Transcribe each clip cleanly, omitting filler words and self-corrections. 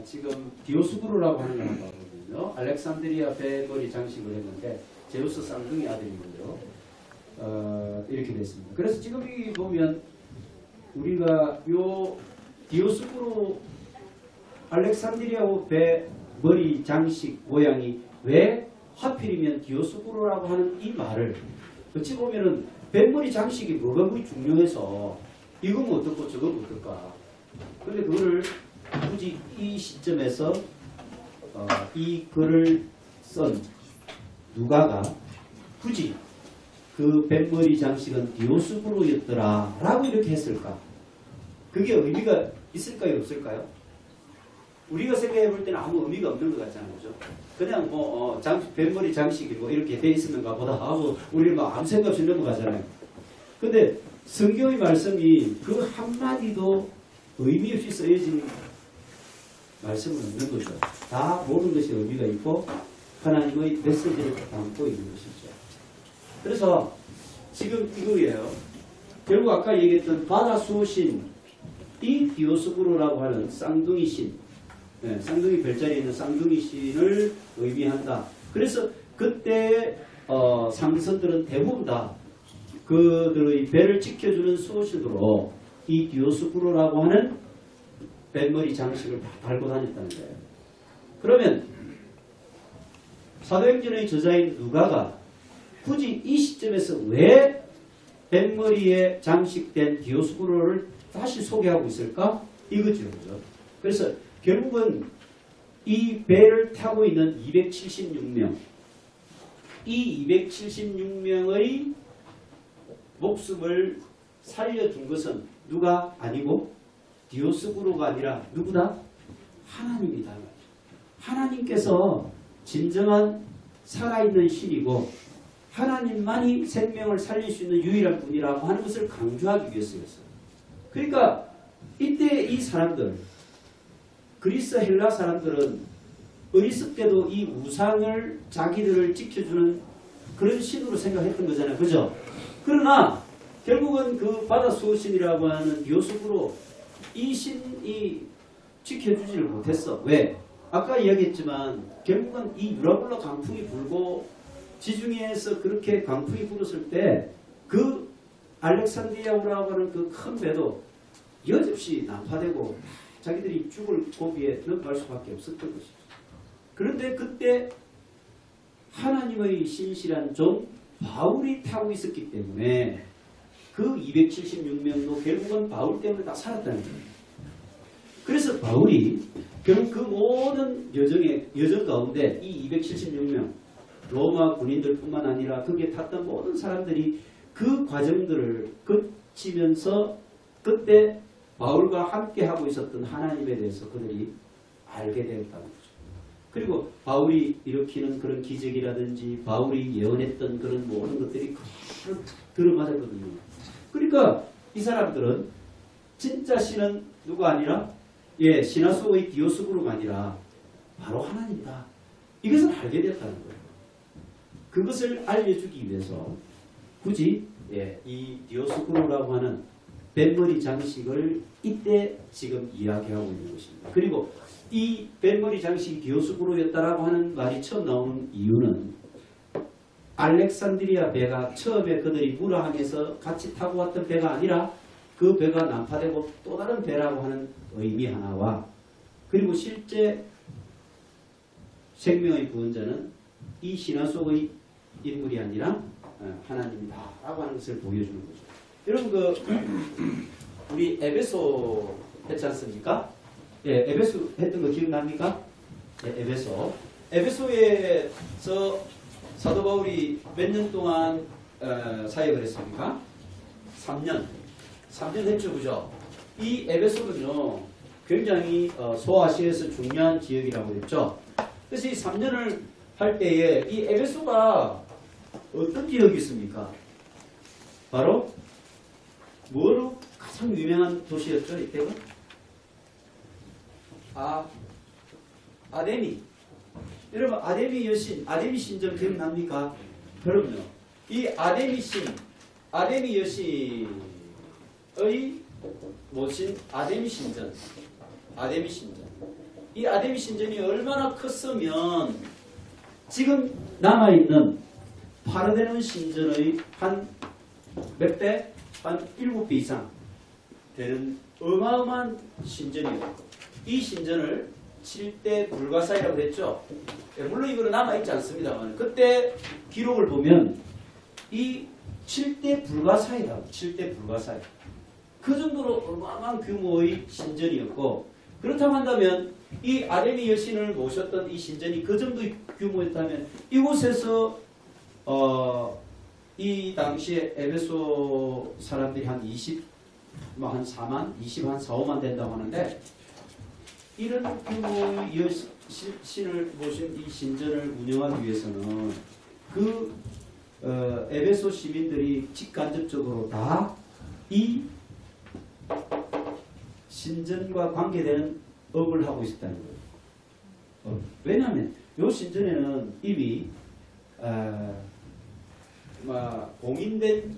지금 디오스구르라고 하는 걸 나오거든요. 알렉산드리아 배머리 장식을 했는데 제우스 쌍둥이 아들이고요. 이렇게 됐습니다. 그래서 지금 여기 보면 우리가 요 디오스구르 알렉산드리아 배 머리 장식 모양이 왜 하필이면 디오스구르라고 하는 이 말을 어찌 보면은 뱃머리 장식이 뭐가 그리 중요해서 이건 어떻고 저건 어떨까. 근데 그거를 굳이 이 시점에서 이 글을 쓴 누가가 굳이 그 뱃머리 장식은 디오스구르였더라 라고 이렇게 했을까? 그게 의미가 있을까요 없을까요? 우리가 생각해 볼 때는 아무 의미가 없는 것 같잖아요. 그죠? 그냥 뭐 뱃머리 장식이고 이렇게 돼 있었는가 보다 하고 우리는 뭐 아무 생각 없이 넘어가잖아요. 근데 성경의 말씀이 그 한마디도 의미 없이 쓰여진 말씀은 없는 거죠. 다 모든 것이 의미가 있고 하나님의 메시지를 담고 있는 것이죠. 그래서 지금 이거예요. 결국 아까 얘기했던 바다 수호신 이 디오스구르라고 하는 쌍둥이 신, 쌍둥이 별자리에 있는 쌍둥이 신을 의미한다. 그래서 그때 상선들은 대부분 다 그들의 배를 지켜주는 수호신으로 이 디오스구르라고 하는 뱃머리 장식을 다 달고 다녔다는 거예요. 그러면 사도행전의 저자인 누가가 굳이 이 시점에서 왜 뱃머리에 장식된 디오스구르를 다시 소개하고 있을까? 이거죠. 그죠? 그래서 결국은 이 배를 타고 있는 276명, 이 276명의 목숨을 살려준 것은 누가 아니고 디오스구르가 아니라 누구다? 하나님이다. 하나님께서 진정한 살아있는 신이고 하나님만이 생명을 살릴 수 있는 유일한 분이라고 하는 것을 강조하기 위해서였어요. 그러니까 이때 이 사람들, 그리스 헬라 사람들은 어렸을 때도 이 우상을 자기들을 지켜주는 그런 신으로 생각했던 거잖아요. 그죠? 그러나 결국은 그 바다 수호신이라고 하는 디오스구르 이 신이 지켜주지를 못했어. 왜? 아까 이야기했지만 결국은 이 유라굴라 강풍이 불고 지중해에서 그렇게 강풍이 불었을 때 그 알렉산드리아라고 하는 그 큰 배도 여지없이 난파되고 자기들이 죽을 고비에 넘어갈 수밖에 없었던 것이죠. 그런데 그때 하나님의 신실한 종 바울이 타고 있었기 때문에 그 276명도 결국은 바울 때문에 다 살았다는 거예요. 그래서 바울이 결국 그 모든 여정 가운데 이 276명 로마 군인들뿐만 아니라 거기에 탔던 모든 사람들이 그 과정들을 거치면서 그때 바울과 함께 하고 있었던 하나님에 대해서 그들이 알게 되었다는 거죠. 그리고 바울이 일으키는 그런 기적이라든지 바울이 예언했던 그런 모든 것들이 그대로 들어맞았거든요. 그러니까 이 사람들은 진짜 신은 누가 아니라 신화속의 디오스구르가 아니라 바로 하나님이다. 이것을 알게 되었다는 거예요. 그것을 알려주기 위해서 굳이 이 디오스구르라고 하는 뱃머리 장식을 이때 지금 이야기하고 있는 것입니다. 그리고 이 뱃머리 장식이 디오스구르였다라고 하는 말이 처음 나오는 이유는 알렉산드리아 배가 처음에 그들이 무라항에서 같이 타고 왔던 배가 아니라 그 배가 난파되고 또 다른 배라고 하는 의미 하나와 그리고 실제 생명의 구원자는 이 신화 속의 인물이 아니라 하나님이다 라고 하는 것을 보여주는 거죠. 여러분 우리 에베소 했지 않습니까? 에베소 했던 거 기억납니까? 에베소. 에베소에서 사도 바울이 몇 년 동안 사역을 했습니까? 3년 했죠. 그죠? 이 에베소는요 굉장히 소아시아에서 중요한 지역이라고 했죠. 그래서 이 3년을 할 때에 이 에베소가 어떤 지역이 있습니까? 바로 뭐로 가장 유명한 도시였죠? 이때가? 아데미. 여러분 아데미 여신, 아데미 신전 기억납니까? 그럼요. 이 아데미 여신의 모신 아데미 신전. 아데미 신전. 이 아데미 신전이 얼마나 컸으면 지금 남아있는 파르데논 신전의 한 몇 배? 한 7배 이상 되는 어마어마한 신전이에요. 이 신전을 7대 불가사이라고 했죠. 물론 이거는 남아있지 않습니다만 그때 기록을 보면 이 7대 불가사이라고 7대 불가사이 그 정도로 어마어마한 규모의 신전이었고 그렇다고 한다면 이 아데미 여신을 모셨던 이 신전이 그 정도의 규모였다면 이곳에서 이 당시에 에베소 사람들이 한 4만, 4, 5만 된다고 하는데 이런 규모의 신을 모신 이 신전을 운영하기 위해서는 그 에베소 시민들이 직간접적으로 다 이 신전과 관계되는 업을 하고 있었다는 거예요. 왜냐하면 이 신전에는 이미 공인된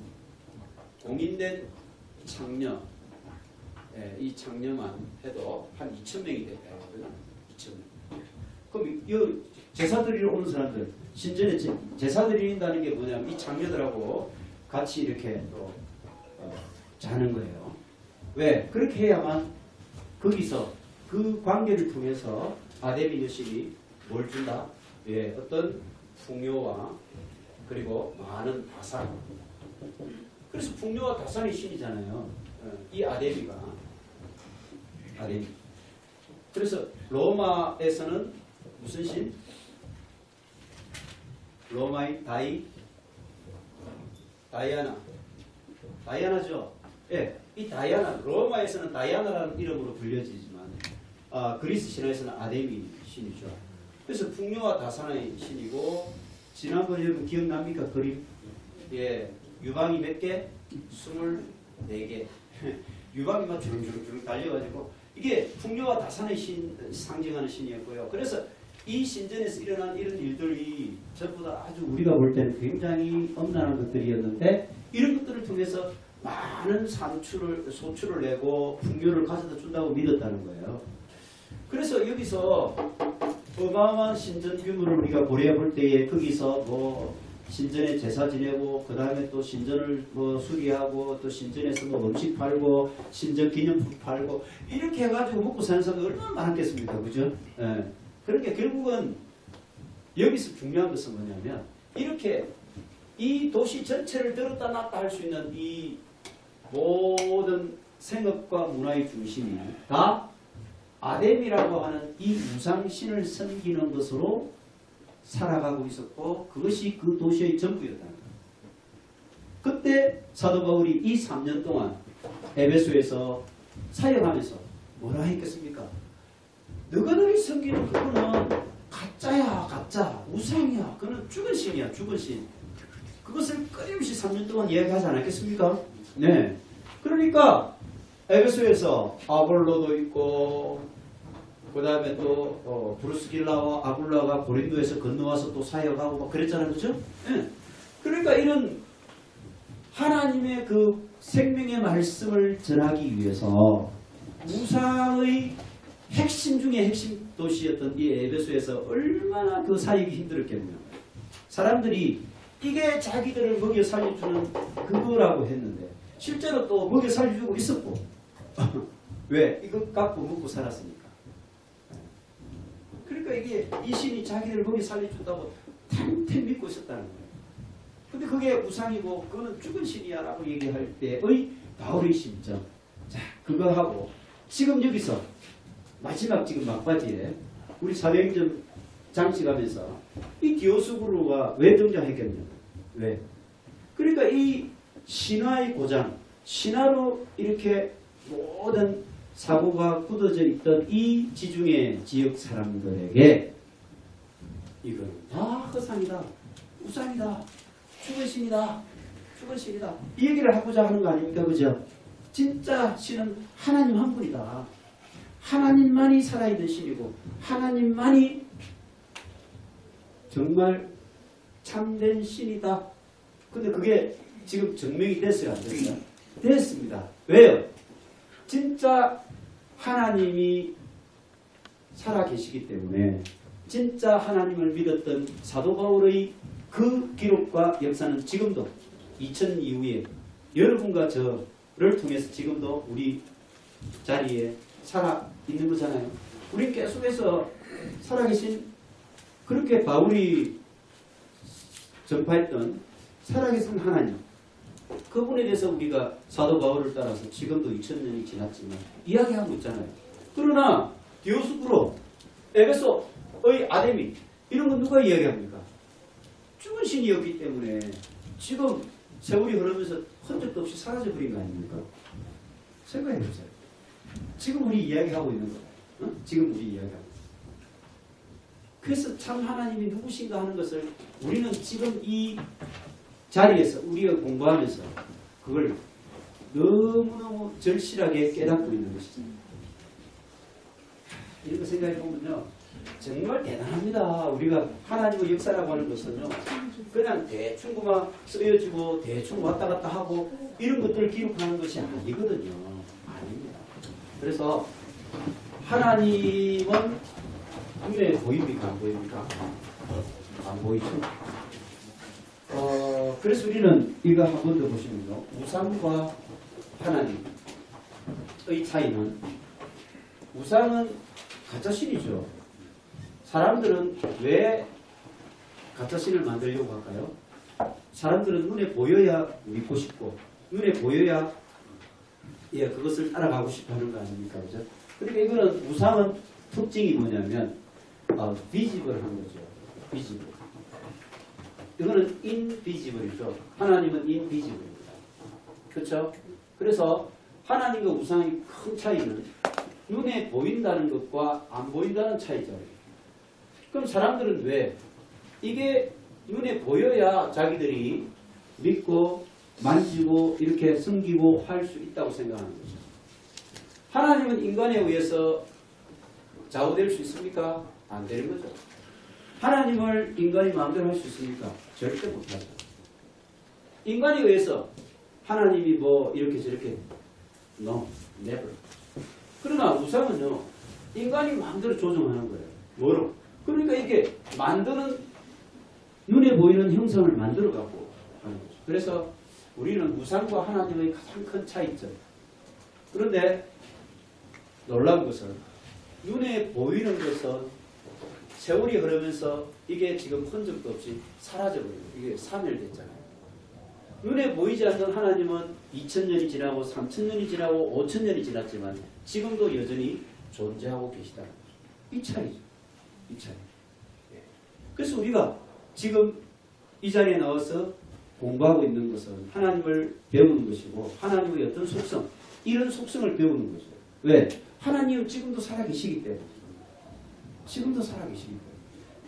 창녀, 이 창녀만 해도 한 2,000명이 돼요. 2,000명. 그럼 이 제사 드리러 오는 사람들, 신전에 제사 드린다는 게 뭐냐면 이 창녀들하고 같이 이렇게 또 자는 거예요. 왜? 그렇게 해야만 거기서 그 관계를 통해서 아데미 여신이 뭘 준다? 예, 어떤 풍요와 그리고 많은 다산. 그래서 풍요와 다산의 신이잖아요. 이 아데미가. 아데미. 그래서 로마에서는 무슨 신? 로마의 다이아나죠. 예, 이 다이아나, 로마에서는 다이아나라는 이름으로 불려지지만 그리스 신화에서는 아데미 신이죠. 그래서 풍요와 다산의 신이고 지난번에 여러분 기억납니까? 그림? 예, 유방이 몇 개? 24개. 유방이만 주렁주렁 달려가지고 이게 풍요와 다산의 신 상징하는 신이었고요. 그래서 이 신전에서 일어난 이런 일들이 전부 다 아주 우리가 볼 때는 굉장히 엄난한 것들이었는데 이런 것들을 통해서 많은 소출을 내고 풍요를 가져다 준다고 믿었다는 거예요. 그래서 여기서 어마어마한 신전 규모를 우리가 고려해 볼 때에 거기서 뭐 신전에 제사 지내고 그 다음에 또 신전을 뭐 수리하고 또 신전에서 뭐 음식 팔고 신전 기념품 팔고 이렇게 해가지고 먹고 사는 사람이 얼마나 많았겠습니까, 그죠? 예. 그러니까 결국은 여기서 중요한 것은 뭐냐면 이렇게 이 도시 전체를 들었다 놨다 할 수 있는 이 모든 생업과 문화의 중심이 다 아데미라고 하는 이 우상신을 섬기는 것으로 살아가고 있었고 그것이 그 도시의 전부였다는 거예요. 그때 사도 바울이 이 3년 동안 에베소에서 사역하면서 뭐라 했겠습니까? 너희들이 섬기는 그거는 가짜야, 가짜. 우상이야. 그거는 죽은 신이야, 죽은 신. 그것을 끊임없이 3년 동안 이야기하지 않았겠습니까? 네. 그러니까 에베소에서 아볼로도 있고 그 다음에 또 브루스길라와 아굴라가 고린도에서 건너와서 또 사역하고 막 그랬잖아요. 그죠? 네. 그러니까 이런 하나님의 그 생명의 말씀을 전하기 위해서 우상의 핵심 중에 핵심 도시였던 이 에베소에서 얼마나 그 사역이 힘들었겠냐면 사람들이 이게 자기들을 먹여 살려주는 그거라고 했는데 실제로 또 먹여 살려주고 있었고 왜? 이거 갖고 먹고 살았으니까. 그러니까 이게 이 신이 자기를 먹여 살려준다고 탕탕 믿고 있었다는 거예요. 근데 그게 우상이고 그거는 죽은 신이야 라고 얘기할 때의 바울의 심정. 자, 그거 하고 지금 여기서 마지막 지금 막바지에 우리 사도행전 장식하면서 이 디오스구르가 왜 등장했겠냐? 왜? 그러니까 이 신화의 고장, 신화로 이렇게 모든 사고가 굳어져 있던 이 지중해 지역 사람들에게 이거는 다 허상이다, 우상이다, 죽은 신이다, 죽은 신이다 이 얘기를 하고자 하는 거 아닙니까? 그죠? 진짜 신은 하나님 한 분이다. 하나님만이 살아있는 신이고 하나님만이 정말 참된 신이다. 근데 그게 지금 증명이 됐어요? 안 됐어요? 됐습니다. 왜요? 진짜 하나님이 살아 계시기 때문에 진짜 하나님을 믿었던 사도 바울의 그 기록과 역사는 지금도 2000 이후에 여러분과 저를 통해서 지금도 우리 자리에 살아 있는 거잖아요. 우리 계속해서 살아계신 그렇게 바울이 전파했던 살아계신 하나님 그분에 대해서 우리가 사도 바울을 따라서 지금도 2000년이 지났지만 이야기하고 있잖아요. 그러나 디오스쿠로, 에베소의 아데미 이런 건 누가 이야기합니까? 죽은 신이었기 때문에 지금 세월이 흐르면서 흔적도 없이 사라져버린 거 아닙니까? 생각해보세요. 지금 우리 이야기하고 있는 거예요. 어? 지금 우리 이야기하고 있어요. 그래서 참 하나님이 누구신가 하는 것을 우리는 지금 이 자리에서 우리가 공부하면서 그걸 너무너무 절실하게 깨닫고 있는 것이죠. 이런 거 생각해보면요. 정말 대단합니다. 우리가 하나님의 역사라고 하는 것은요. 그냥 대충 그만 쓰여지고 대충 왔다 갔다 하고 이런 것들을 기록하는 것이 아니거든요. 아닙니다. 그래서 하나님은 눈에 보입니까? 안 보입니까? 안 보이죠? 그래서 우리는 이거 한 번 더 보시면요. 우상과 하나님의 차이는 우상은 가짜신이죠. 사람들은 왜 가짜신을 만들려고 할까요? 사람들은 눈에 보여야 믿고 싶고 눈에 보여야 그것을 따라가고 싶어 하는 거 아닙니까? 그죠? 그러니까 이거는 우상은 특징이 뭐냐면 비지블한 거죠. 비지블. 이거는 인비지블이죠. 하나님은 인비지블입니다. 그렇죠? 그래서 하나님과 우상의 큰 차이는 눈에 보인다는 것과 안 보인다는 차이죠. 그럼 사람들은 왜 이게 눈에 보여야 자기들이 믿고 만지고 이렇게 섬기고 할 수 있다고 생각하는 거죠. 하나님은 인간에 의해서 좌우될 수 있습니까? 안 되는 거죠. 하나님을 인간이 마음대로 할 수 있습니까? 절대 못하죠. 인간에 의해서 하나님이 뭐 이렇게 저렇게 No, never. 그러나 우상은요. 인간이 마음대로 조정하는 거예요. 뭐로? 그러니까 이게 만드는 눈에 보이는 형상을 만들어 갖고 하는 거죠. 그래서 우리는 우상과 하나님의 가장 큰 차이점. 그런데 놀라운 것은 눈에 보이는 것은 세월이 흐르면서 이게 지금 흔적도 없이 사라져버려요. 이게 사멸됐잖아요. 눈에 보이지 않는 하나님은 2000년이 지나고 3000년이 지나고 5000년이 지났지만 지금도 여전히 존재하고 계시다는 거죠. 이 차이죠. 이 차이. 그래서 우리가 지금 이 자리에 나와서 공부하고 있는 것은 하나님을 배우는 것이고 하나님의 어떤 속성, 이런 속성을 배우는 거죠. 왜? 하나님은 지금도 살아계시기 때문에. 지금도 살아계시기 때문에.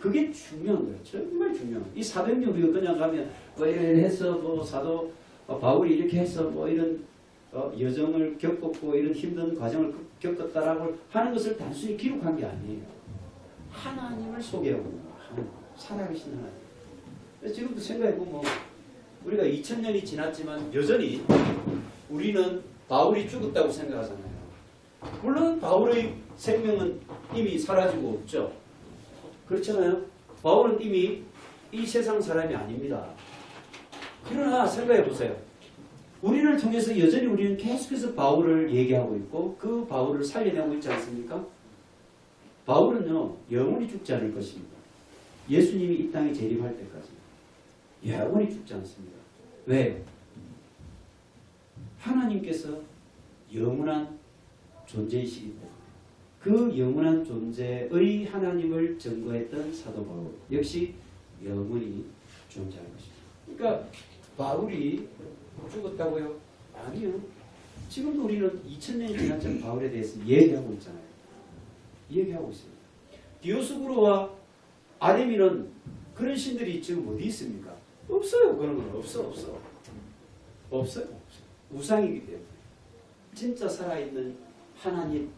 그게 중요한 거예요. 정말 중요한 거예요. 이 400년 우리가 그냥 가면 뭐 이래 해서 뭐 사도 바울이 이렇게 해서 뭐 이런 여정을 겪었고 이런 힘든 과정을 겪었다라고 하는 것을 단순히 기록한 게 아니에요. 하나님을 소개하고 있는 거예요. 살아계신 하나님. 지금도 생각해보면 우리가 2000년이 지났지만 여전히 우리는 바울이 죽었다고 생각하잖아요. 물론 바울의 생명은 이미 사라지고 없죠. 그렇잖아요. 바울은 이미 이 세상 사람이 아닙니다. 그러나 생각해 보세요. 우리를 통해서 여전히 우리는 계속해서 바울을 얘기하고 있고 그 바울을 살려내고 있지 않습니까? 바울은요. 영원히 죽지 않을 것입니다. 예수님이 이 땅에 재림할 때까지 영원히 죽지 않습니다. 왜? 하나님께서 영원한 존재이시기 때문에 그 영원한 존재의 하나님을 증거했던 사도 바울 역시 영원히 존재하는 것입니다. 그러니까 바울이 죽었다고요? 아니요. 지금도 우리는 2000년이 지났던 바울에 대해서 얘기하고 있잖아요. 얘기하고 있습니다. 디오스구로와 아데미는 그런 신들이 지금 어디 있습니까? 없어요. 그런 건 없어요. 없어요. 우상이기 때문에. 진짜 살아있는 하나님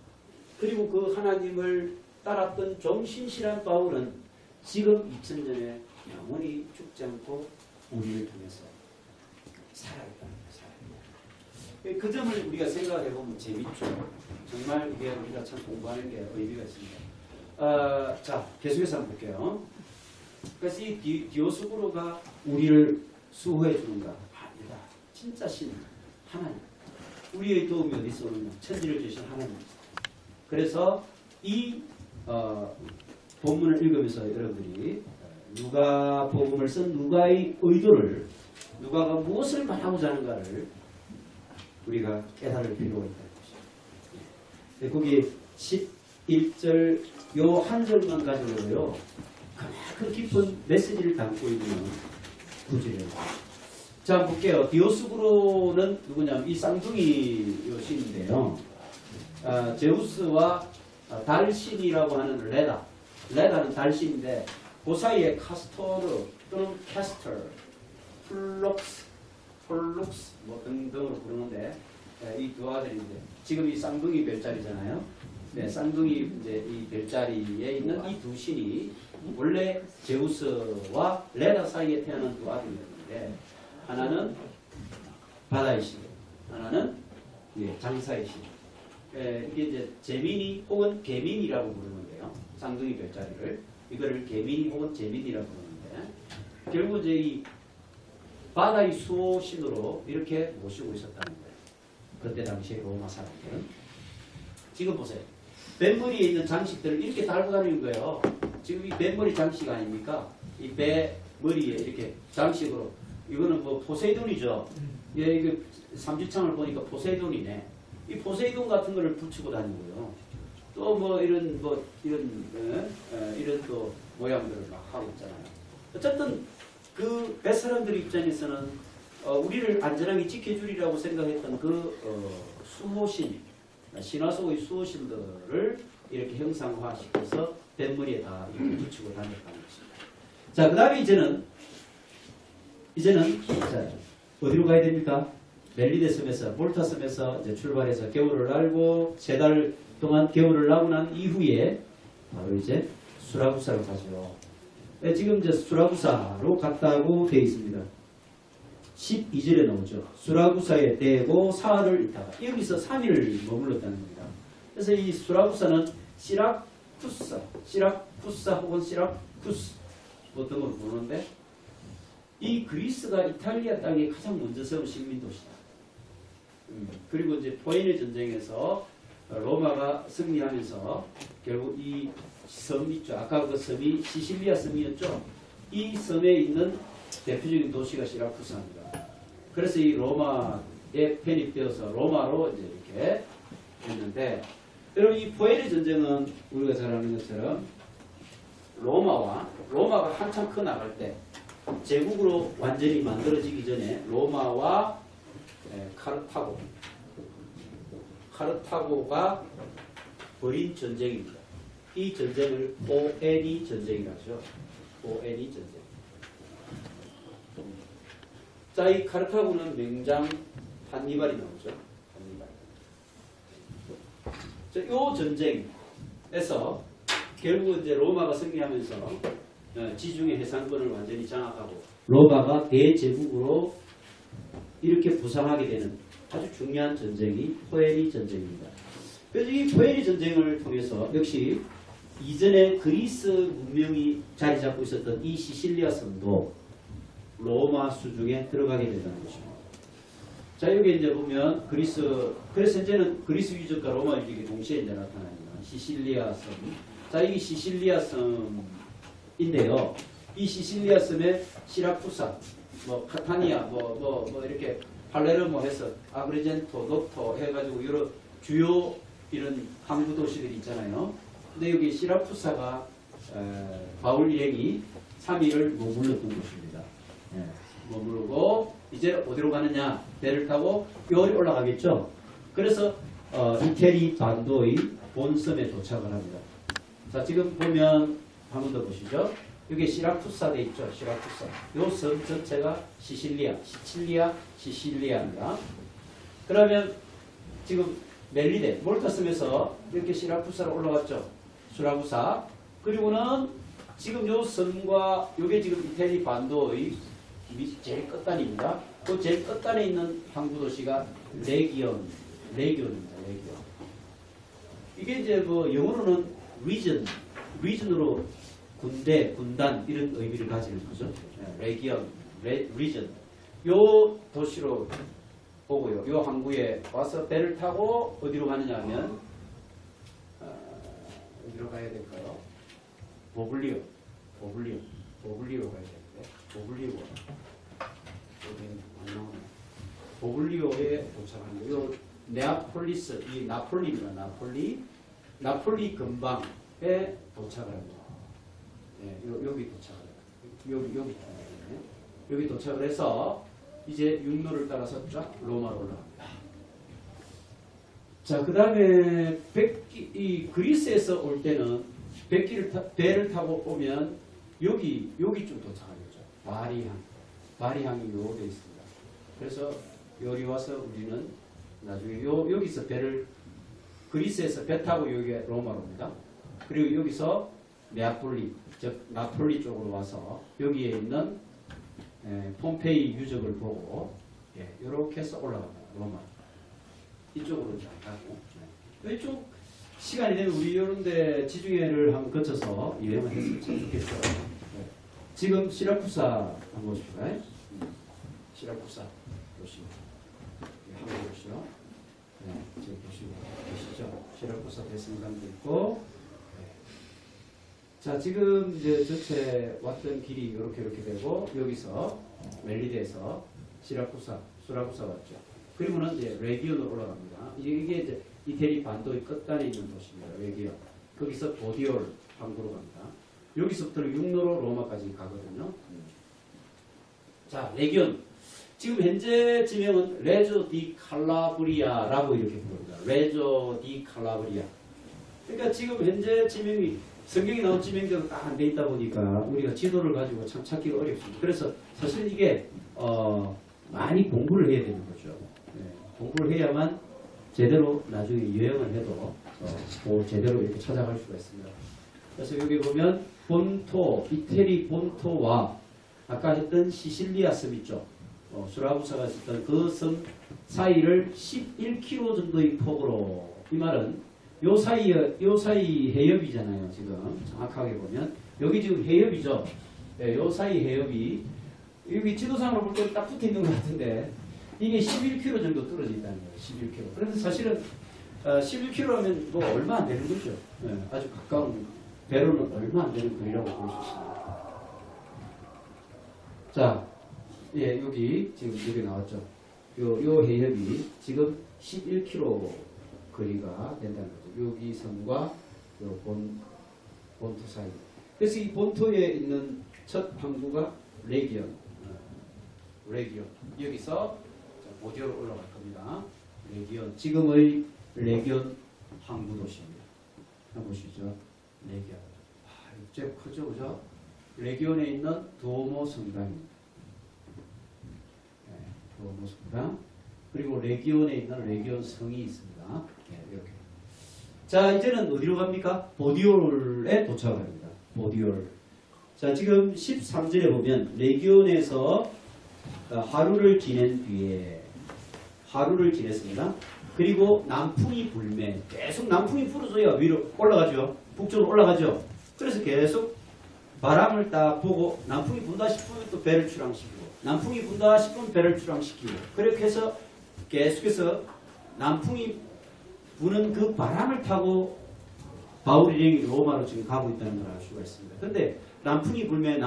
그리고 그 하나님을 따랐던 정신실한 바울은 지금 2000년에 영원히 죽지 않고 우리를 통해서 살아있다는 거예요. 그 점을 우리가 생각해보면 재밌죠. 정말 이게 우리가 참 공부하는 게 의미가 있습니다. 자, 계속해서 한번 볼게요. 그래서 이 디오스구로가 우리를 수호해 주는가? 아니다. 진짜 신 하나님. 우리의 도움이 어디서 오느냐? 천지를 주신 하나님입니다. 그래서 이 본문을 읽으면서 여러분들이 누가 복음을 쓴 누가의 의도를 누가가 무엇을 말하고자 하는가를 우리가 깨달을 필요가 있다는 것입니다. 거기 11절 요 한 절만 가지고요 그만큼 깊은 메시지를 담고 있는 구절이에요. 자, 볼게요. 디오스구로는 누구냐면 이 쌍둥이 요신인데요. 제우스와 달신이라고 하는 레다는 달신인데 그 사이에 카스토르 또는 캐스터, 플룩스 뭐 등등으로 부르는데 이 두 아들인데 지금 이 쌍둥이 별자리잖아요. 네, 쌍둥이 이제 이 별자리에 있는 이 두 신이 원래 제우스와 레다 사이에 태어난 두 아들이었는데 하나는 바다의 신, 하나는 장사의 신. 이게 이제 제민이 혹은 개민이라고 부르는데요. 쌍둥이 별자리를 이거를 개민이 혹은 제민이라고 부르는데 결국 이제 이 바다의 수호신으로 이렇게 모시고 있었다는 거예요. 그때 당시에 로마 사람들은. 지금 보세요. 뱃머리에 있는 장식들을 이렇게 달고 다니는 거예요. 지금 이 뱃머리 장식 아닙니까? 이 배 머리에 이렇게 장식으로. 이거는 뭐 포세이돈이죠. 예, 이거 삼지창을 보니까 포세이돈이네. 이 포세이돈 같은 거를 붙이고 다니고요. 또 뭐 이런 또 모양들을 막 하고 있잖아요. 어쨌든 그 뱃사람들 입장에서는 우리를 안전하게 지켜주리라고 생각했던 수호신, 신화 속의 수호신들을 이렇게 형상화시켜서 뱃머리에 다 이렇게 붙이고 다녔다는 것입니다. 자, 그 다음에 이제는 자, 어디로 가야 됩니까? 멜리데 섬에서 몰타 섬에서 이제 출발해서 겨울을 날고 3달 동안 겨울을 나고 난 이후에 바로 이제 수라구사로 가죠. 네, 지금 이제 수라구사로 갔다고 되어 있습니다. 12절에 나오죠. 수라구사에 대고 사흘을 있다가 여기서 3일을 머물렀다는 겁니다. 그래서 이 수라구사는 시라쿠사 혹은 시라쿠스 뭐 등으로 부르는데 이 그리스가 이탈리아 땅에 가장 먼저 세운 식민도시다. 그리고 이제 포에네 전쟁에서 로마가 승리하면서 결국 이 섬 있죠. 아까 그 섬이 시실리아 섬이었죠. 이 섬에 있는 대표적인 도시가 시라쿠사입니다. 그래서 이 로마에 편입되어서 로마로 이제 이렇게 했는데, 여러분 이 포에네 전쟁은 우리가 잘 아는 것처럼 로마가 한참 커 나갈 때 제국으로 완전히 만들어지기 전에 로마와 카르타고가 벌인 전쟁입니다. 이 전쟁을 포에니 전쟁이라고 하죠. 포에니 전쟁. 자, 이 카르타고는 명장 한니발이 나오죠. 한니발. 이 전쟁에서 결국 이제 로마가 승리하면서 지중해 해상권을 완전히 장악하고 로마가 대제국으로 이렇게 부상하게 되는 아주 중요한 전쟁이 포에니 전쟁입니다. 그래서 이 포에니 전쟁을 통해서 역시 이전에 그리스 문명이 자리 잡고 있었던 이 시실리아 섬도 로마 수중에 들어가게 된다는 것입니다. 자, 여기 이제 보면 그래서 현재는 그리스 유적과 로마 유적이 동시에 이제 나타납니다. 시실리아 섬. 자, 이 시실리아 섬인데요. 이 시실리아 섬에 시라쿠사, 뭐 카타니아, 뭐 이렇게 팔레르모 해서 아그리젠토, 노토 해가지고 여러 주요 이런 항구 도시들이 있잖아요. 근데 여기 시라쿠사가 바울 일행이 3일을 머물렀던 곳입니다. 머무르고 이제 어디로 가느냐? 배를 타고 요리 올라가겠죠. 그래서 이태리 반도의 본섬에 도착을 합니다. 자, 지금 보면 한 번 더 보시죠. 여기 시라쿠사 돼 있죠. 시라쿠사. 요 섬 전체가 시실리아입니다. 그러면 지금 멜리데, 몰타 섬에서 이렇게 시라쿠사로 올라갔죠. 수라구사. 그리고는 지금 요 섬과 요게 지금 이태리 반도의 제일 끝단입니다. 그 제일 끝단에 있는 항구 도시가 레기온입니다. 레기온. 이게 이제 뭐 영어로는 region 리전으로 군대, 군단 이런 의미를 가지는 거죠. 레기언, 리전. 요 도시로 오고요. 요 항구에 와서 배를 타고 어디로 가느냐 하면 어디로 가야 될까요? 보블리오 가야 되는데 보블리오 여기는 안 나오네. 보블리오에 도착하는 거예요. 네아폴리스, 이 나폴리입니다. 나폴리 근방에 도착을 합니다. 네, 여기 도착을 해요. 여기 도착을 해서 이제 육로를 따라서 쫙 로마로 올라갑니다. 자, 그 다음에 이 그리스에서 올 때는 배를 타고 오면 여기쯤 도착하겠죠. 바리항이 요 돼 있습니다. 그래서 여기 와서 우리는 나중에 여기서 그리스에서 배 타고 여기 로마로 옵니다. 그리고 여기서 네아폴리, 즉 나폴리 쪽으로 와서 여기에 있는 폼페이 유적을 보고 이렇게 해서 올라갑니다. 로마. 이쪽으로 잘 가고 이쪽 시간이 되면 우리 이런데 지중해를 한번 거쳐서 여행을 했으면 참 좋겠죠. 지금 시라쿠사 한번 보십시오. 시라쿠사 보시고 한번 보시죠. 지금 보시죠. 시라쿠사 대성당도 있고. 자, 지금 이제 전체 왔던 길이 이렇게 되고 여기서 멜리데에서 수라쿠사 왔죠. 그리고는 이제 레기온으로 올라갑니다. 이게 이제 이태리 반도의 끝단에 있는 도시입니다. 레기온. 거기서 보디올 항구로 갑니다. 여기서부터 육로로 로마까지 가거든요. 자, 레기온. 지금 현재 지명은 레조 디 칼라브리아라고 이렇게 부릅니다. 레조 디 칼라브리아. 그러니까 지금 현재 지명이 성경에 나온 지명대로 딱 안 돼 있다 보니까 우리가 지도를 가지고 참 찾기가 어렵습니다. 그래서 사실 이게 많이 공부를 해야 되는 거죠. 공부를 해야만 제대로 나중에 여행을 해도 제대로 이렇게 찾아갈 수가 있습니다. 그래서 여기 보면 본토, 이태리 본토와 아까 했던 시실리아 섬 있죠. 수라부사가 있었던 그 섬 사이를 11km 정도의 폭으로, 이 말은 요 사이 해협이잖아요. 지금 정확하게 보면 여기 지금 해협이죠. 요 사이 해협이 여기 지도상으로 볼 때 딱 붙어 있는 것 같은데 이게 11km 정도 떨어져 있다는 거예요. 11km. 그래서 사실은 11km면 뭐 얼마 안 되는 거죠. 아주 가까운, 배로는 얼마 안 되는 거리라고 볼 수 있습니다. 자, 여기 지금 여기 나왔죠. 요 해협이 지금 11km 거리가 된다는 거죠. 여기 섬과 요 본토 사이. 그래서 이 본토에 있는 첫 항구가 레기온. 여기서 보디오로 올라갈 겁니다. 레기온. 지금의 레기온 항구 도시입니다. 한번 보시죠. 레기온. 꽤 크죠, 그죠? 레기온에 있는 도모 성당입니다. 도모 성당. 그리고 레기온에 있는 레기온 성이 있습니다. 이렇게. 자, 이제는 어디로 갑니까? 보디올에 도착합니다. 보디올. 자, 지금 13절에 보면 레기온에서 하루를 지낸 뒤에 하루를 지냈습니다. 그리고 남풍이 불매. 계속 남풍이 불어줘야 위로 올라가죠. 북쪽으로 올라가죠. 그래서 계속 바람을 딱 보고 남풍이 분다 싶으면 또 배를 출항시키고 남풍이 분다 싶으면 배를 출항시키고 그렇게 해서 계속해서 남풍이 부는 그 바람을 타고 바울이 로마로 지금 가고 있다는 걸 알 수가 있습니다. 그런데 남풍이 불매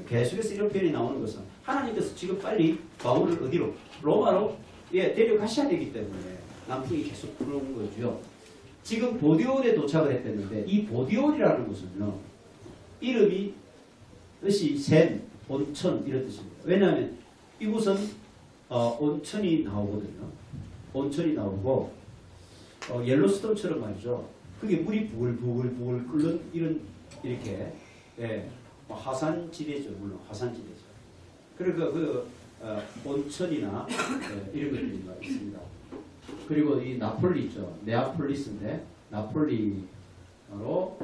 계속해서 이런 표현이 나오는 것은 하나님께서 지금 빨리 바울을 어디로? 로마로 데려가셔야 되기 때문에 남풍이 계속 부는 거죠. 지금 보디올에 도착을 했었는데 이 보디올이라는 곳은요. 이름이 뜻이 샘, 온천 이런 뜻입니다. 왜냐하면 이곳은 온천이 나오거든요. 온천이 나오고 옐로스톤처럼 말이죠. 그게 물이 부글부글 끓는 이렇게 화산지대죠. 물론 화산지대죠. 그러니까 온천이나 이런 것들이 있습니다. 그리고 이 나폴리 있죠. 네아폴리스인데 나폴리로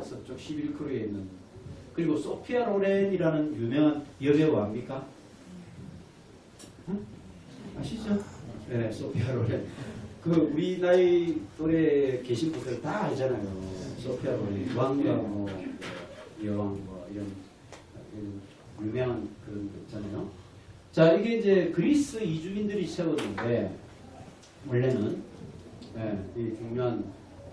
서쪽 11km에 있는 그리고 소피아 로렌이라는 유명한 여배우 압니까? 아시죠? 네, 소피아 로렌. 우리 나이 또래 계신 분들 다 알잖아요. 소피아 왕이 왕과 뭐 여왕 뭐 이런 유명한 그런 거 있잖아요. 자, 이게 이제 그리스 이주민들이 세웠는데 원래는 이 중요한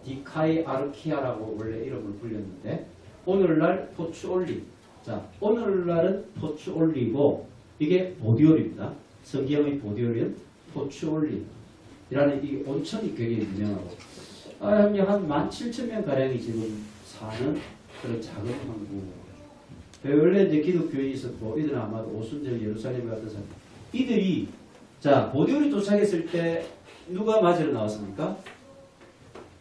디카이 아르키아라고 원래 이름을 불렸는데 오늘날 포추올리. 자, 오늘날은 포추올리고 이게 보디올입니다. 성기형의 보디올은 포추올리라는 이 온천이 굉장히 유명하고 한 17,000명 가량이 지금 사는 그런 작은 항구. 원래 이제 기독교인이 있었고 이들은 아마도 오순절 예루살렘 같은 사람. 이들이 자 보디올이 도착했을 때 누가 맞으러 나왔습니까?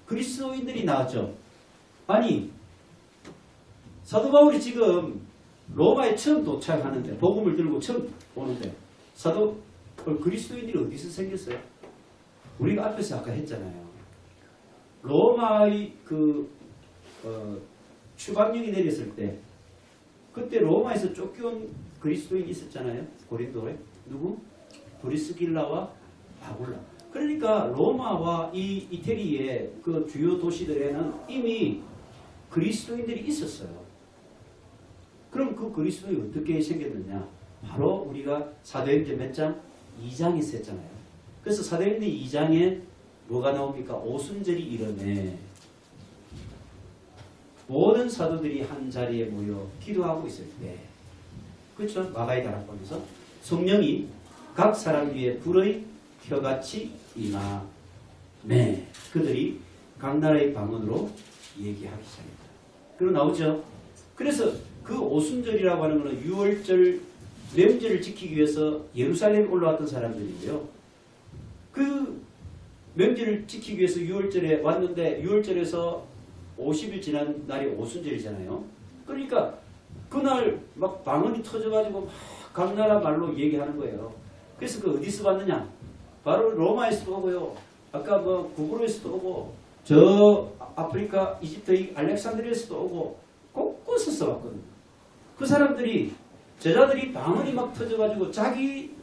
그리스도인들이 나왔죠. 아니 사도 바울이 지금 로마에 처음 도착하는데 복음을 들고 처음 오는데 그리스도인들이 어디서 생겼어요? 우리가 앞에서 아까 했잖아요. 로마의 추방령이 내렸을 때 그때 로마에서 쫓겨온 그리스도인이 있었잖아요. 고린도에 누구? 브리스길라와 아굴라. 그러니까 로마와 이 이태리의 그 주요 도시들에는 이미 그리스도인들이 있었어요. 그럼 그 그리스도인이 어떻게 생겼느냐? 바로 우리가 사도행전 몇 장? 2장에서 했잖아요. 그래서 사도행전 2장에 뭐가 나옵니까? 오순절이 이르네. 모든 사도들이 한 자리에 모여 기도하고 있을 때, 그렇죠? 마가의 다락방에서 성령이 각 사람 위에 불의 혀같이 임하매 그들이 각 나라의 방언으로 얘기하기 시작했다. 그리고 나오죠. 그래서 그 오순절이라고 하는 것은 6월절 명절을 지키기 위해서 예루살렘에 올라왔던 사람들이고요. 그 명절을 지키기 위해서 6월절에 왔는데 6월절에서 50일 지난 날이 오순절이잖아요. 그러니까 그날 막 방언이 터져가지고 막 각 나라 말로 얘기하는 거예요. 그래서 그 어디서 왔느냐? 바로 로마에서도 오고요. 아까 뭐 구브로에서도 오고 저 아프리카 이집트의 알렉산드리아에서도 오고 곳곳에서 왔거든요. 그 사람들이 제자들이 방언이 막 터져가지고 자기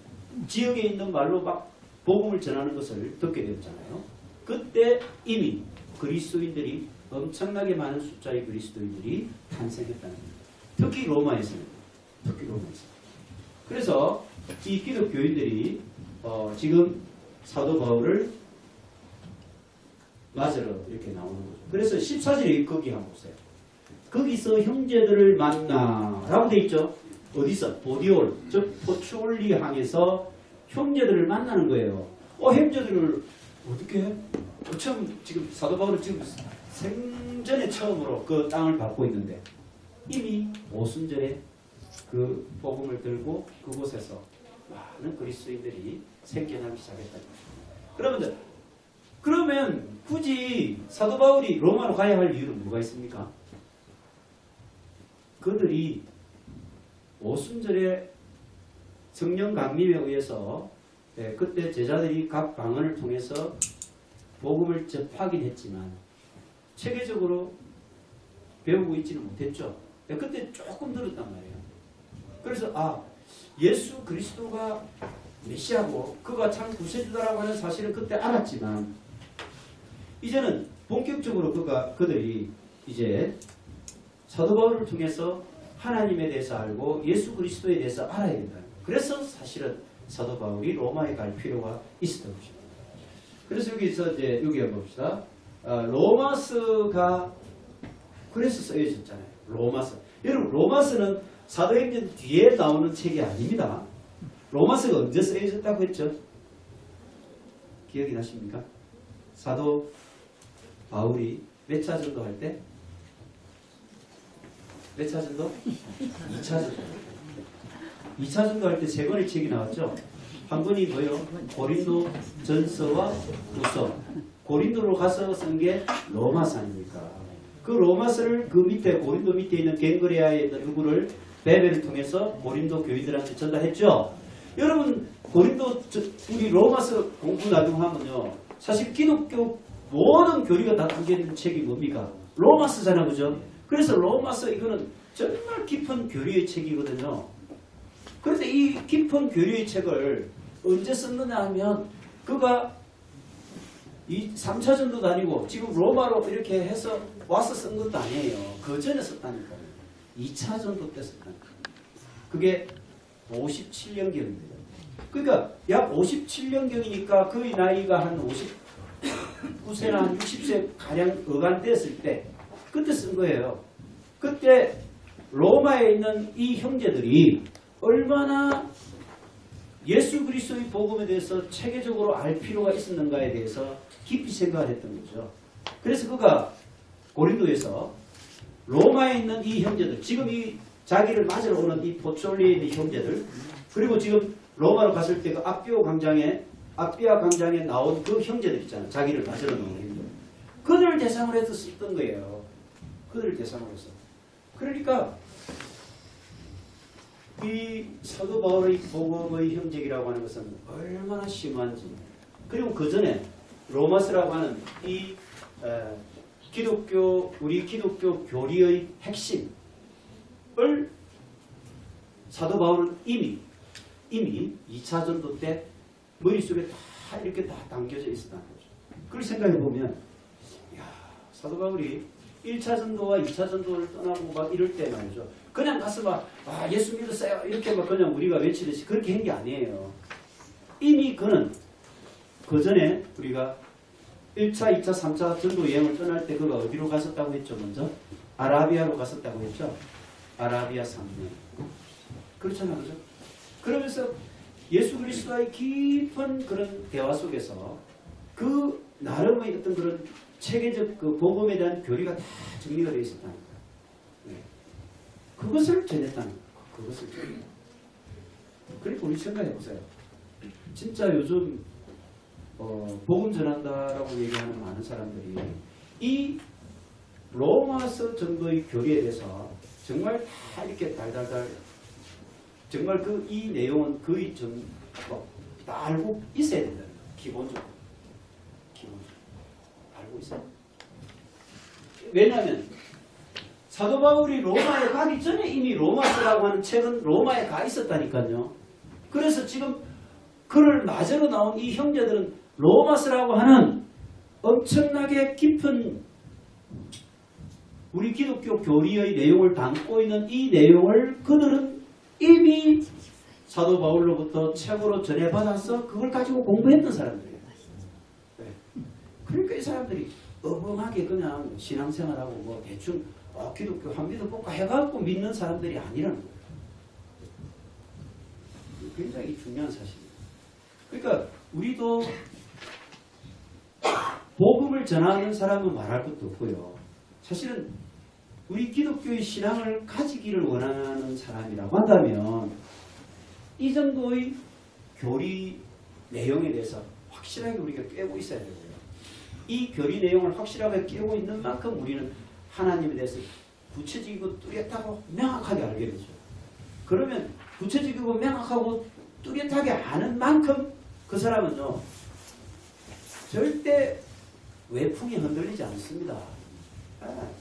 지역에 있는 말로 막 복음을 전하는 것을 듣게 되었잖아요. 그때 이미 그리스도인들이 엄청나게 많은 숫자의 그리스도인들이 탄생했다는 겁니다. 특히 로마에서는. 그래서 이 기독교인들이 지금 사도 바울을 맞으러 이렇게 나오는 거죠. 그래서 14절에 거기 한번 보세요. 거기서 형제들을 만나라고 돼 있죠. 어디서? 보디올, 즉 포추올리 항에서 형제들을 만나는 거예요. 형제들을 어떻게 해? 처음 지금 사도 바울은 지금 생전에 처음으로 그 땅을 밟고 있는데 이미 오순절에 그 복음을 들고 그곳에서 많은 그리스도인들이 생겨나기 시작했다. 그러면 굳이 사도 바울이 로마로 가야 할 이유는 뭐가 있습니까? 그들이 오순절에 성령 강림에 의해서 그때 제자들이 각 방언을 통해서 복음을 접하긴 했지만 체계적으로 배우고 있지는 못했죠. 그때 조금 들었단 말이에요. 그래서 예수 그리스도가 메시아고 그가 참 구세주다라고 하는 사실은 그때 알았지만 이제는 본격적으로 그들이 이제 사도 바울을 통해서 하나님에 대해서 알고 예수 그리스도에 대해서 알아야 된다. 그래서 사실은 사도 바울이 로마에 갈 필요가 있었던 것입니다. 그래서 여기서 이제 여기 봅시다. 로마서가 그래서 쓰여졌잖아요. 로마서. 여러분 로마서는 사도행전 뒤에 나오는 책이 아닙니다. 로마서가 언제 쓰여졌다고 했죠? 기억이 나십니까? 사도 바울이 몇 차 정도 할 때? 몇 차 정도? 2차 정도. 2차 정도 할 때 세 권의 책이 나왔죠. 한 권이 뭐예요? 고린도 전서와 후서. 고린도로 가서 쓴 게 로마서 아닙니까? 그 로마서를 그 밑에 고린도 밑에 있는 갱그레아에 있는 일부를 베베를 통해서 고린도 교인들한테 전달했죠. 여러분 고린도 우리 로마서 공부 나중 하면요. 사실 기독교 모든 교리가 다 담겨있는 책이 뭡니까? 로마서잖아, 그죠? 그래서 로마서 이거는 정말 깊은 교리의 책이거든요. 그런데 이 깊은 교리의 책을 언제 썼느냐 하면 그가 3차전도도 아니고 지금 로마로 이렇게 해서 와서 쓴 것도 아니에요. 그 전에 썼다니까요. 2차전도 때 썼다니까요. 그게 57년경입니다. 그러니까 약 57년경이니까 그의 나이가 한 59세나 한 60세 가량 어간됐을 때 그때 쓴 거예요. 그때 로마에 있는 이 형제들이 얼마나 예수 그리스도의 복음에 대해서 체계적으로 알 필요가 있었는가에 대해서 깊이 생각을 했던 거죠. 그래서 그가 고린도에서 로마에 있는 이 형제들, 지금 이 자기를 맞으러 오는 이 포철리에 있는 형제들, 그리고 지금 로마로 갔을 때 그 아비아 광장에 나온 그 형제들 있잖아요. 자기를 맞으러 오는 형제들. 그들을 대상으로 해서 썼던 거예요. 그들을 대상으로 해서. 그러니까 이 사도 바울의 복음의 형제이라고 하는 것은 얼마나 심한지, 그리고 그 전에 로마서라고 하는 이 우리 기독교 교리의 핵심을 사도 바울은 이미 2차 전도 때 머릿속에 다 이렇게 다 담겨져 있었다는 거죠. 그걸 생각해 보면 사도 바울이 1차 전도와 2차 전도를 떠나고 막 이럴 때 말이죠. 그냥 가서 막 예수 믿었어요 이렇게 막 그냥 우리가 외치듯이 그렇게 한 게 아니에요. 이미 그는 그 전에 우리가 1차, 2차, 3차 전도 여행을 떠날 때 그가 어디로 갔었다고 했죠? 먼저 아라비아로 갔었다고 했죠. 아라비아 3년. 그렇잖아, 그죠? 그러면서 예수 그리스도와의 깊은 그런 대화 속에서 그 나름의 어떤 그런 체계적 그 복음에 대한 교리가 다 정리가 되어 있었다는 거예요. 네. 그것을 전했다는 거예요. 그것을 전했다. 그리고 우리 생각해 보세요. 진짜 요즘 복음 전한다라고 얘기하는 많은 사람들이 이 로마서 정도의 교리에 대해서 정말 다 이렇게 달달달 정말 그 이 내용은 거의 다 알고 있어야 된다. 기본적으로. 알고 있어요. 왜냐하면 사도 바울이 로마에 가기 전에 이미 로마서라고 하는 책은 로마에 가 있었다니까요. 그래서 지금 그를 맞으러 나온 이 형제들은 로마서라고 하는 엄청나게 깊은 우리 기독교 교리의 내용을 담고 있는 이 내용을 그들은 이미 사도 바울로부터 책으로 전해받아서 그걸 가지고 공부했던 사람들이에요. 네. 그러니까 이 사람들이 어벙하게 그냥 신앙생활하고 뭐 대충 기독교 한 믿어볼까 해갖고 믿는 사람들이 아니라는 거예요. 굉장히 중요한 사실이에요. 그러니까 우리도 복음을 전하는 사람은 말할 것도 없고요. 사실은 우리 기독교의 신앙을 가지기를 원하는 사람이라고 한다면 이 정도의 교리 내용에 대해서 확실하게 우리가 깨고 있어야 되고요. 이 교리 내용을 확실하게 깨고 있는 만큼 우리는 하나님에 대해서 구체적이고 뚜렷하고 명확하게 알게 되죠. 그러면 구체적이고 명확하고 뚜렷하게 아는 만큼 그 사람은요 절대 외풍에 흔들리지 않습니다.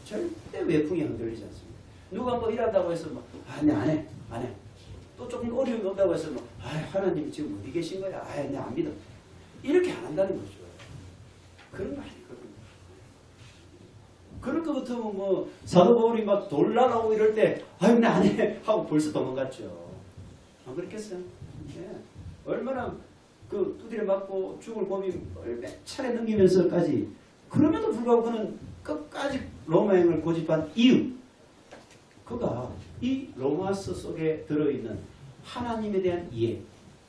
절대 외풍에 흔들리지 않습니다. 누가 뭐 일한다고 해서 뭐, 내 안 해. 또 조금 어려움이 없다고 해서 뭐, 하나님 지금 어디 계신 거야? 내 안 믿어. 이렇게 안 한다는 거죠. 그런 거 아니거든요. 그럴 것 같으면 뭐, 사도 바울이 막 돌나라고 이럴 때, 내 안 해. 하고 벌써 도망갔죠. 안 그렇겠어요? 예. 얼마나 그 두드려 맞고 죽을 고비 몇 차례 넘기면서까지 그럼에도 불구하고 그는 끝까지 로마행을 고집한 이유, 그가 이 로마서 속에 들어있는 하나님에 대한 이해,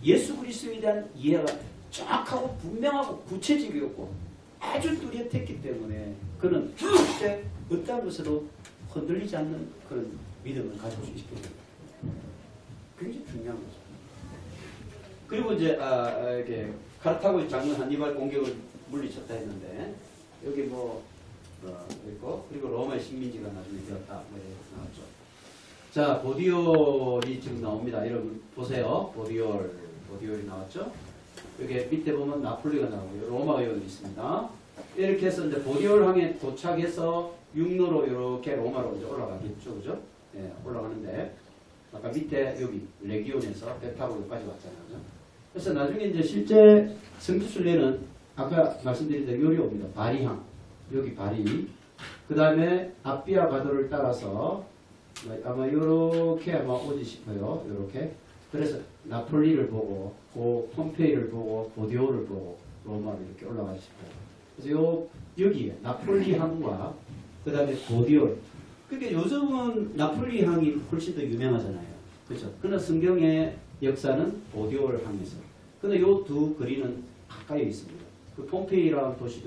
예수 그리스도에 대한 이해가 정확하고 분명하고 구체적이었고 아주 뚜렷했기 때문에 그는 절대 어떤 것으로 흔들리지 않는 그런 믿음을 가지고 있게 됩니다. 굉장히 중요한 거죠. 그리고 이제 이렇게 카르타고의 장군 한니발 공격을 물리쳤다 했는데 여기 있고 그리고 로마의 식민지가 나중에 되었다 나왔죠. 자, 보디올이 지금 나옵니다. 여러분 보세요. 보디올이 나왔죠. 여기 밑에 보면 나폴리가 나오고요. 로마 의원이 있습니다. 이렇게 해서 이제 보디올항에 도착해서 육로로 이렇게 로마로 이제 올라가겠죠, 그죠? 네, 올라가는데 아까 밑에 여기 레기온에서 배 타고 여기까지 왔잖아요. 그죠? 그래서 나중에 이제 실제 성지순례는 아까 말씀드린 대로 요리옵니다. 바리항. 여기 바리. 그 다음에 아비아 가도를 따라서 아마 요렇게 아마 오지 싶어요. 요렇게. 그래서 나폴리를 보고, 폼페이를 보고, 보디오를 보고, 로마로 이렇게 올라가고 싶어요. 그래서 여기에 나폴리 항과 그 다음에 보디오. 그러니까 요즘은 나폴리 항이 훨씬 더 유명하잖아요. 그렇죠? 그러나 성경의 역사는 보디올 항에서. 근데 요 두 거리는 가까이 있습니다. 그 폼페이라는 도시